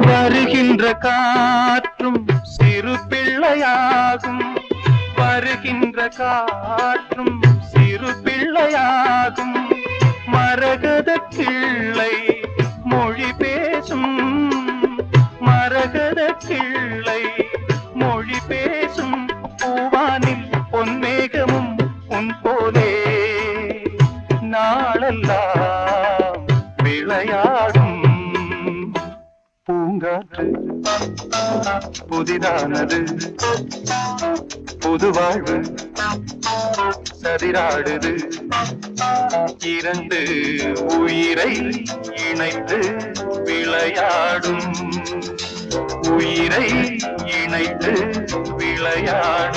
வருகின்ற காற்றும் சிறு பிள்ளையாகும், வருகின்ற காற்றும் சிறு பிள்ளையாகும். மரகத கிள்ளை மொழி பேசும், மரகத கிள்ளை மொழி பேசும். பூவானில் பொன்மேகமும் உன் போலே நாளெல்லாம் விளையாடும். பூங்காற்று புதிதானது, புது வாழ்வு சதிராடுது. இரண்டு உயிரை இணைத்து விளையாடும், உயிரை இணைத்து விளையாடும்.